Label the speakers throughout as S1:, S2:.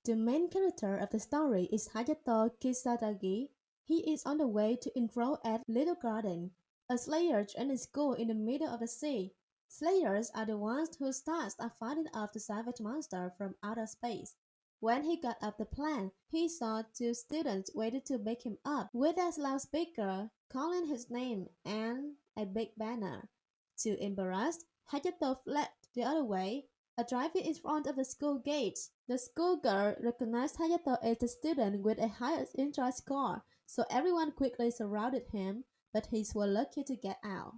S1: The main character of the story is Hayato Kisaragi. He is on the way to enroll at Little Garden, a slayer training school in the middle of the sea. Slayers are the ones whose tasks are fighting off the savage monster from outer space. When he got off the plane, he saw two students waiting to pick him up with a loudspeaker calling his name and a big banner. Too embarrassed, Hayato fled the other way, arriving in front of the school gates. The schoolgirl recognized Hayato as the student with a highest interest score, so everyone quickly surrounded him, but he was lucky to get out.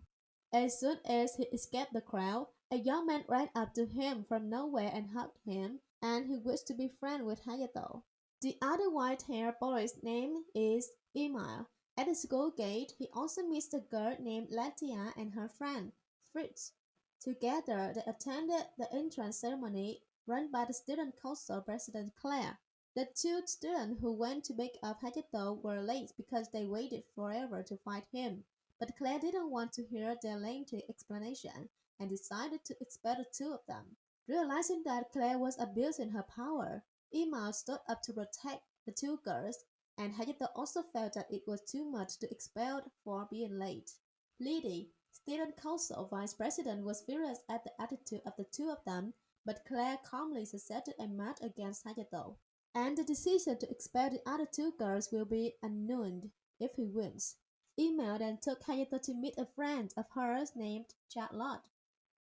S1: As soon as he escaped the crowd, a young man ran up to him from nowhere and hugged him, and he wished to be friends with Hayato. The other white-haired boy's name is Emil. At the school gate, he also meets a girl named Latia and her friend, Fritz. Together, they attended the entrance ceremony run by the student council president Claire. The two students who went to pick up Hayato were late because they waited forever to fight him. But Claire didn't want to hear their lengthy explanation and decided to expel the two of them. Realizing that Claire was abusing her power, Emma stood up to protect the two girls, and Hayato also felt that it was too much to expel for being late. Lady, student council vice president, was furious at the attitude of the two of them, but Claire calmly suggested a match against Hayato, and the decision to expel the other two girls will be annulled if he wins. Emma then took Hayato to meet a friend of hers named Charlotte.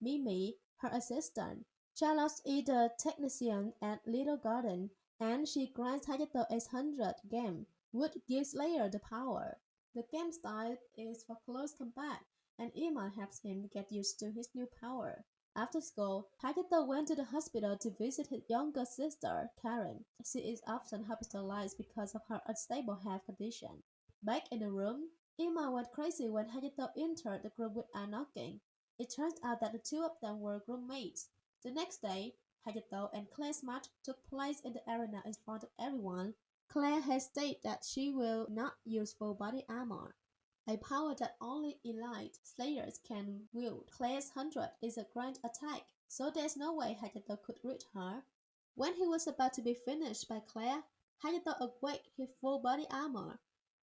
S1: Mimi, her assistant. Charlotte is a technician at Little Garden, and she grants Hayato a 100 game, which gives Slayer the power. The game style is for close combat, and Emma helps him get used to his new power. After school, Hayato went to the hospital to visit his younger sister, Karen. She is often hospitalized because of her unstable health condition. Back in the room, Emma went crazy when Hayato entered the group without knocking. It turns out that the two of them were roommates. The next day, Hayato and Claire's match took place in the arena in front of everyone. Claire has stated that she will not use full body armor, a power that only elite slayers can wield. Claire's 100 is a grand attack, so there's no way Hayato could reach her. When he was about to be finished by Claire, Hayato awaked his full body armor,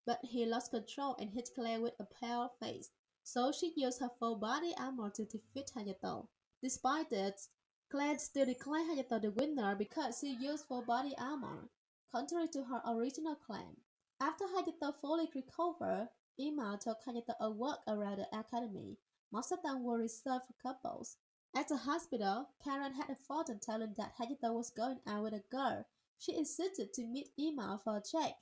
S1: but he lost control and hit Claire with a pale face. So she used her full body armor to defeat Hayato. Despite this, Claire still declared Hayato the winner because she used full body armor, contrary to her original claim. After Hayato fully recovered, Emma took Hayato a walk around the academy. Most of them were reserved for couples. At the hospital, Karen had a fortune telling that Hayato was going out with a girl. She insisted to meet Emma for a check,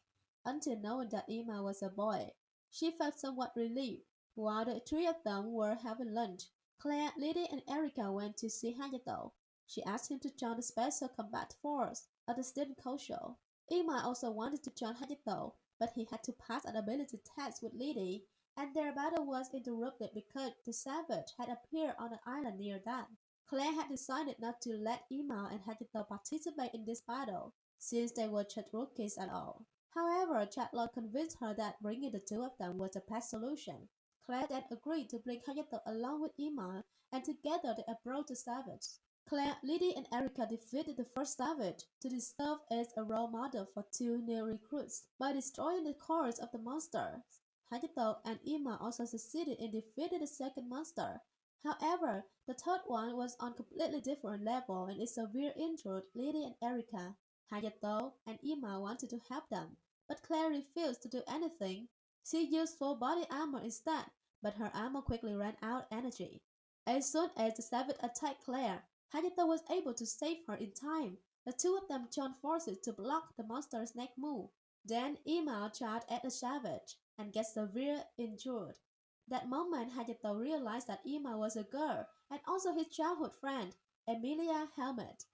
S1: until knowing that Emma was a boy. She felt somewhat relieved. While the three of them were having lunch, Claire, Lily, and Erica went to see Hayato. She asked him to join the Special Combat Force of the student council. Emma also wanted to join Hayato, but he had to pass an ability test with Lily, and their battle was interrupted because the savage had appeared on an island near them. Claire had decided not to let Emma and Hayato participate in this battle, since they were just rookies at all. However, Charlotte convinced her that bringing the two of them was the best solution. Claire then agreed to bring Hayato along with Emma, and together they approached the savage. Claire, Lily, and Erica defeated the first savage to serve as a role model for two new recruits by destroying the cores of the monster. Hayato and Emma also succeeded in defeating the second monster. However, the third one was on a completely different level and it severely injured Lily and Erica. Hayato and Emma wanted to help them, but Claire refused to do anything. She used full body armor instead, but her armor quickly ran out of energy. As soon as the savage attacked Claire, Hayato was able to save her in time. The two of them joined forces to block the monster's next move. Then Emma charged at the savage and gets severely injured. That moment, Hayato realized that Emma was a girl and also his childhood friend, Emilia Helmet.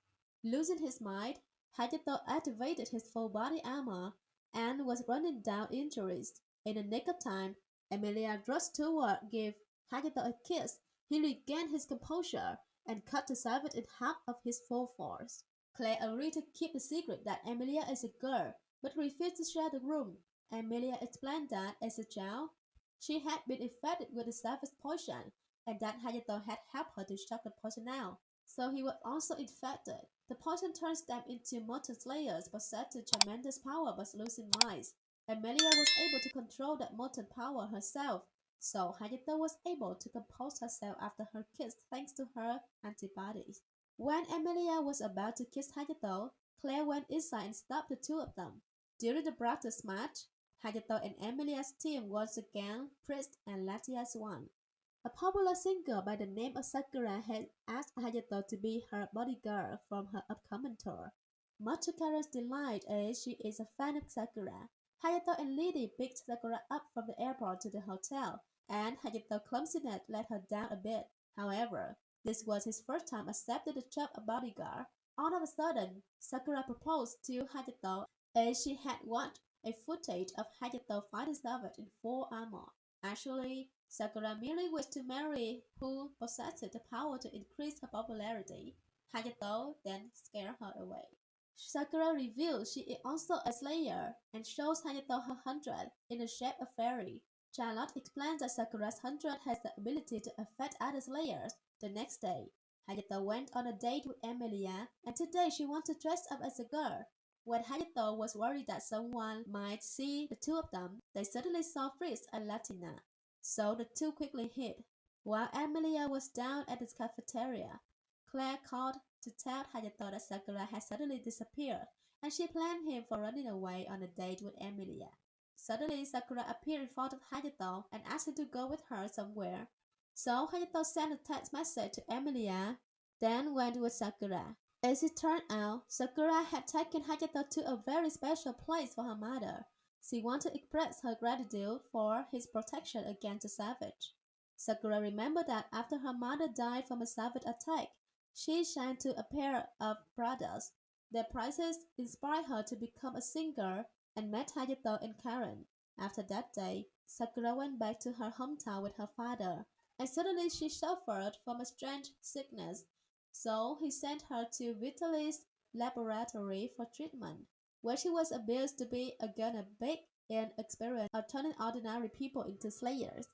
S1: Losing his mind, Hayato activated his full body armor and was running down injuries. In the nick of time, Emilia rushed toward give Hayato a kiss. He regained his composure and cut the savage in half of his full force. Claire agreed to keep the secret that Emilia is a girl, but refused to share the room. Emilia explained that as a child, she had been infected with the savage poison, and that Hayato had helped her to shut the poison out, so he was also infected. The poison turns them into mutant slayers possessed with tremendous power but losing minds. Amelia was able to control that mutant power herself, so Hayato was able to compose herself after her kiss thanks to her antibodies. When Amelia was about to kiss Hayato, Claire went inside and stopped the two of them. During the practice match, Hayato and Amelia's team once again Priest and Letty as one. A popular singer by the name of Sakura had asked Hayato to be her bodyguard from her upcoming tour. Much to Kara's delight as she is a fan of Sakura, Hayato and Lily picked Sakura up from the airport to the hotel, and Hayato's clumsiness let her down a bit. However, this was his first time accepting the job of bodyguard. All of a sudden, Sakura proposed to Hayato as she had watched a footage of Hayato fighting Savage in full armor. Actually, Sakura merely wished to marry who possessed the power to increase her popularity. Hayato then scared her away. Sakura reveals she is also a slayer and shows Hayato her hundred in the shape of fairy. Charlotte explains that Sakura's hundred has the ability to affect other slayers. The next day, Hayato went on a date with Emilia, and today she wants to dress up as a girl. When Hayato was worried that someone might see the two of them, they suddenly saw Fritz and Latina. So the two quickly hid. While Emilia was down at the cafeteria, Claire called to tell Hayato that Sakura had suddenly disappeared, and she blamed him for running away on a date with Emilia. Suddenly, Sakura appeared in front of Hayato and asked him to go with her somewhere. So Hayato sent a text message to Emilia, then went with Sakura. As it turned out, Sakura had taken Hayato to a very special place for her mother. She wanted to express her gratitude for his protection against the savage. Sakura remembered that after her mother died from a savage attack, she sent to a pair of brothers. Their prices inspired her to become a singer and met Hayato and Karen. After that day, Sakura went back to her hometown with her father, and suddenly she suffered from a strange sickness. So he sent her to Vitalis laboratory for treatment, where she was abused to be a guinea pig and experienced of turning ordinary people into slayers.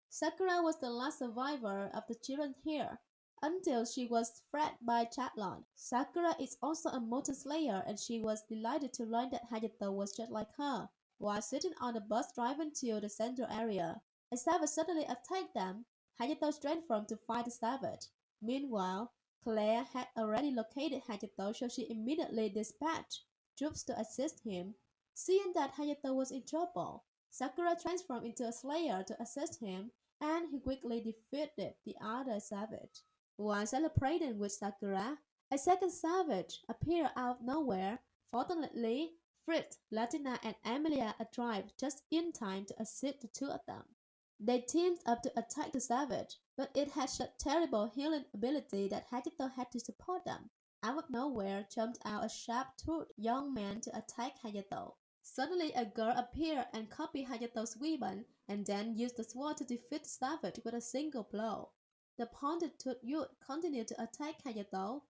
S1: Sakura was the last survivor of the children here, until she was freed by Chatlon. Sakura is also a mutant slayer and she was delighted to learn that Hayato was just like her. While sitting on the bus driving to the central area, a savage suddenly attacked them. Hayato transformed to fight the savage. Meanwhile, Claire had already located Hayato, so she immediately dispatched troops to assist him. Seeing that Hayato was in trouble, Sakura transformed into a slayer to assist him, and he quickly defeated the other savage. While celebrating with Sakura, a second savage appeared out of nowhere. Fortunately, Fritz, Latina, and Amelia arrived just in time to assist the two of them. They teamed up to attack the savage, but it had such terrible healing ability that Hayato had to support them. Out of nowhere jumped out a sharp-toothed young man to attack Hayato. Suddenly a girl appeared and copied Hayato's weapon, and then used the sword to defeat the savage with a single blow. The pointed-toothed youth continued to attack Hayato.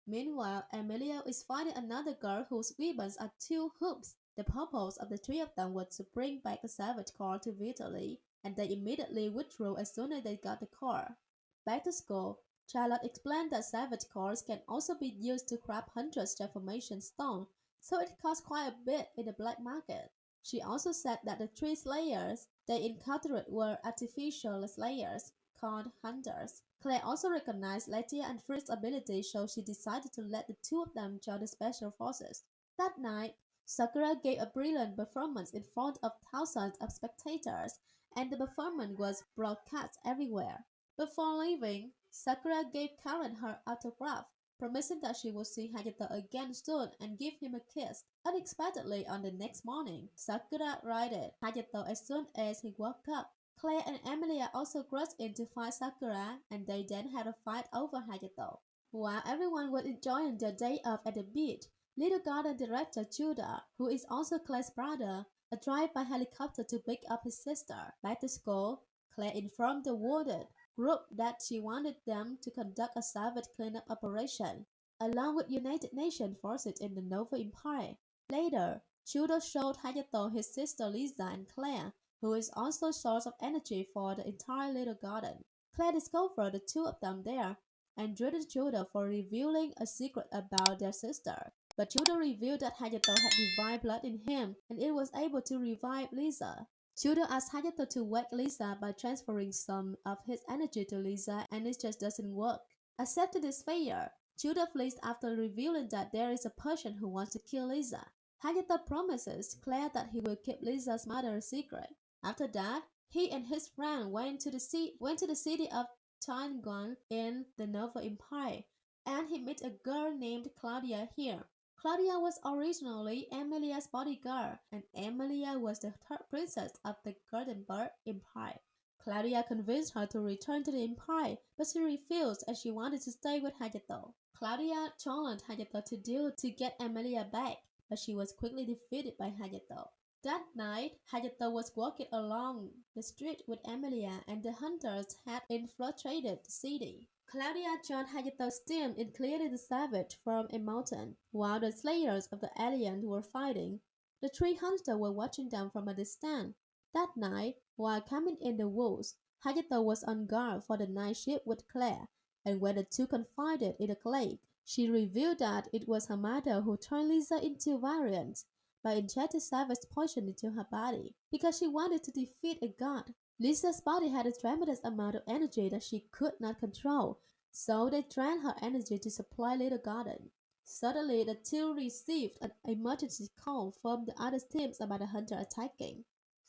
S1: Meanwhile, Emilio is fighting another girl whose weapons are two hoops. The purpose of the three of them was to bring back the savage core to Vitaly, and they immediately withdrew as soon as they got the core. Back to school, Charlotte explained that savage cores can also be used to craft hundreds transformation stone, so it costs quite a bit in the black market. She also said that the three slayers they encountered were artificial slayers called hunters. Claire also recognized Letia and Fritz's ability, so she decided to let the two of them join the special forces. That night, Sakura gave a brilliant performance in front of thousands of spectators, and the performance was broadcast everywhere. Before leaving, Sakura gave Karen her autograph, promising that she would see Hayato again soon and give him a kiss. Unexpectedly, on the next morning, Sakura righted Hayato as soon as he woke up. Claire and Emilia also rushed in to find Sakura, and they then had a fight over Hayato. While everyone was enjoying their day off at the beach, Little Garden director Judah, who is also Claire's brother, arrived by helicopter to pick up his sister. Back to school, Claire informed the wounded group that she wanted them to conduct a savage cleanup operation, along with United Nations forces in the Nova Empire. Later, Judah showed Hayato his sister Lisa and Claire, who is also a source of energy for the entire little garden. Claire discovered the two of them there, and dreaded Judah for revealing a secret about their sister. But Judah revealed that Hayato had divine blood in him and it was able to revive Lisa. Judah asked Hayato to wake Lisa by transferring some of his energy to Lisa and it just doesn't work. Accepting this failure, Judah flees after revealing that there is a person who wants to kill Lisa. Hayato promises Claire that he will keep Lisa's mother a secret. After that, he and his friend went to the city of Tianguan in the Nova Empire, and he met a girl named Claudia here. Claudia was originally Emilia's bodyguard, and Emilia was the third princess of the Gutenberg Empire. Claudia convinced her to return to the Empire, but she refused as she wanted to stay with Hayato. Claudia challenged Hayato to deal to get Emilia back, but she was quickly defeated by Hayato. That night, Hayato was walking along the street with Emilia and the hunters had infiltrated the city. Claudia joined Hayato's team in clearing the savage from a mountain, while the slayers of the alien were fighting. The three hunters were watching them from a distance. That night, while camping in the woods, Hayato was on guard for the night shift with Claire, and when the two confided in the clay, she revealed that it was her mother who turned Lisa into variants by injecting savage poison into her body because she wanted to defeat a god. Lisa's body had a tremendous amount of energy that she could not control, so they drained her energy to supply Little Garden. Suddenly, the two received an emergency call from the other teams about the hunter attacking.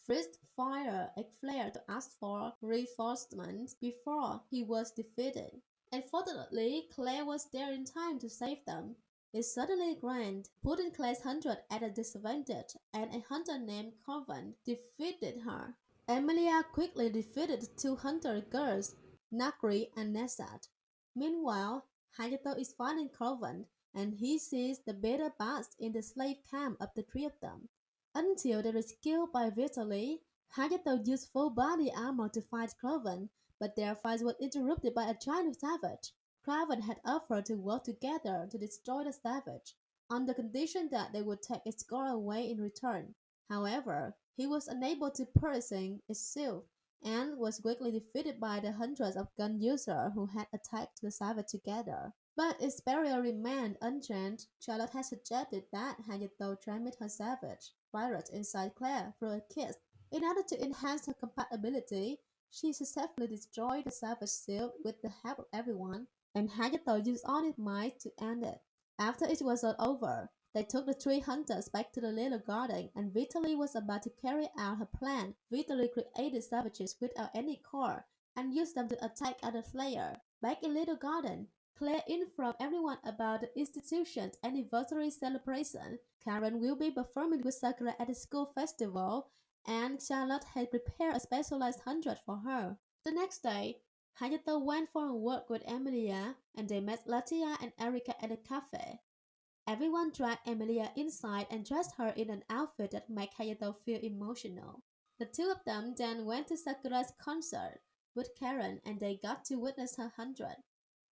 S1: Fritz fired a flare to ask for reinforcements before he was defeated. Unfortunately, Claire was there in time to save them. It suddenly rained, putting Claire's hundred at a disadvantage, and a hunter named Corvan defeated her. Emilia quickly defeated the two hunter girls, Nakri and Nesat. Meanwhile, Hayato is finding Corvan, and he sees the better bats in the slave camp of the three of them. Until they is killed by Vitaly, Hayato used full body armor to fight Corvan, but their fight was interrupted by a giant savage. Craven had offered to work together to destroy the savage, on the condition that they would take its gore away in return. However, he was unable to piercing its shield, and was quickly defeated by the hundreds of gun users who had attacked the savage together. But its barrier remained unchanged. Charlotte had suggested that Hayato transmit her savage virus inside Claire through a kiss. In order to enhance her compatibility, she successfully destroyed the savage shield with the help of everyone, and Hayato used all his might to end it. After it was all over, they took the three hunters back to the little garden, and Vitaly was about to carry out her plan. Vitaly created savages without any core and used them to attack other slayers. Back in Little Garden, Claire informed everyone about the institution's anniversary celebration. Karen will be performing with Sakura at the school festival, and Charlotte had prepared a specialized hundred for her. The next day, Hayato went for a walk with Emilia, and they met Latia and Erika at a cafe. Everyone dragged Emilia inside and dressed her in an outfit that made Hayato feel emotional. The two of them then went to Sakura's concert with Karen and they got to witness her hundred.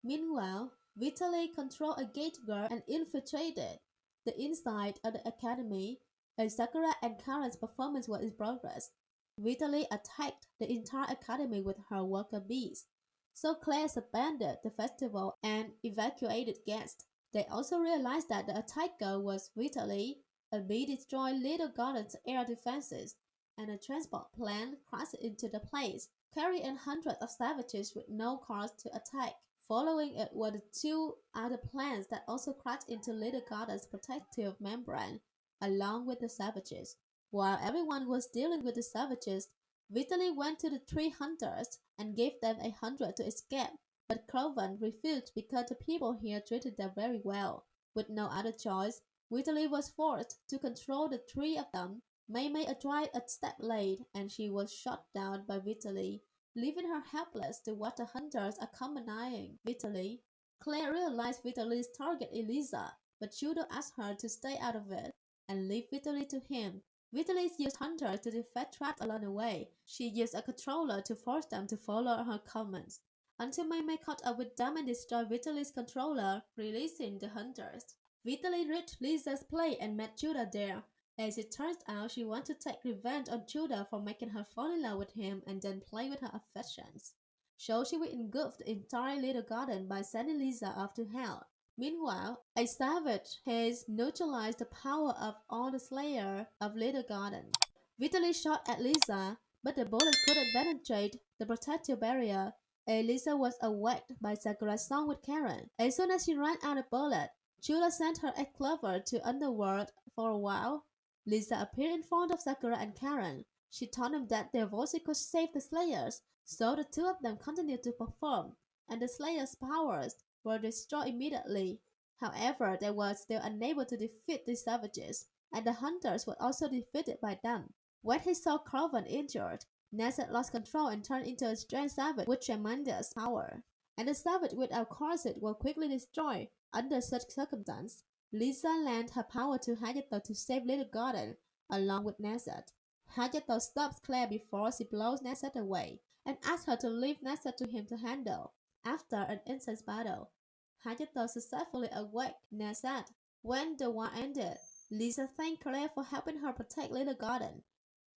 S1: Meanwhile, Vitaly controlled a gate girl and infiltrated the inside of the academy, and Sakura and Karen's performance was in progress. Vitaly attacked the entire academy with her worker bees. So Claire abandoned the festival and evacuated guests. They also realized that the attacker was Vitaly. A bee destroyed Little Garden's air defenses, and a transport plane crashed into the place, carrying hundreds of savages with no cars to attack. Following it were the two other planes that also crashed into Little Garden's protective membrane, along with the savages. While everyone was dealing with the savages, Vitaly went to the three hunters and gave them a hundred to escape, but Cloven refused because the people here treated them very well. With no other choice, Vitaly was forced to control the three of them. Mei Mei arrived a step late, and she was shot down by Vitaly, leaving her helpless to watch the hunters accompanying Vitaly. Claire realized Vitaly's target is Lisa, but Judo asked her to stay out of it and leave Vitaly to him. Vitaly used hunters to defeat traps along the way. She used a controller to force them to follow her commands, until Mei Mei caught up with them and destroyed Vitaly's controller, releasing the hunters. Vitaly reached Lisa's place and met Judah there. As it turns out, she wanted to take revenge on Judah for making her fall in love with him and then play with her affections. so she would engulf the entire little garden by sending Lisa off to hell. Meanwhile, a savage has neutralized the power of all the Slayer of Little Garden. Vitaly shot at Lisa, but the bullet couldn't penetrate the protective barrier. Lisa was awakened by Sakura's song with Karen. As soon as she ran out of bullets, Chula sent her ex Clover to Underworld for a while. Lisa appeared in front of Sakura and Karen. She told them that their voices could save the Slayers, so the two of them continued to perform, and the Slayers' powers were destroyed immediately. However, they were still unable to defeat the savages, and the hunters were also defeated by them. When he saw Cloven injured, Nesset lost control and turned into a strange savage with tremendous power. And the savage without corset were quickly destroyed under such circumstances. Lisa lent her power to Hayato to save Little Garden, along with Nesset. Hayato stops Claire before she blows Nesset away, and asks her to leave Nesset to him to handle. After an intense battle, Hayato successfully awoke Nesset. When the war ended, Lisa thanked Claire for helping her protect Little Garden.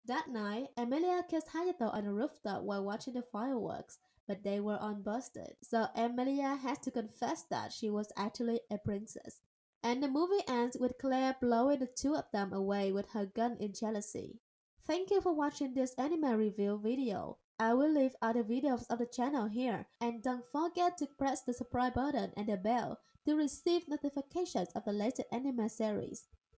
S1: That night, Emilia kissed Hayato on the rooftop while watching the fireworks, but they were unbusted, so Emilia had to confess that she was actually a princess. And the movie ends with Claire blowing the two of them away with her gun in jealousy. Thank you for watching this anime review video. I will leave other videos of the channel here, and don't forget to press the subscribe button and the bell to receive notifications of the latest anime series.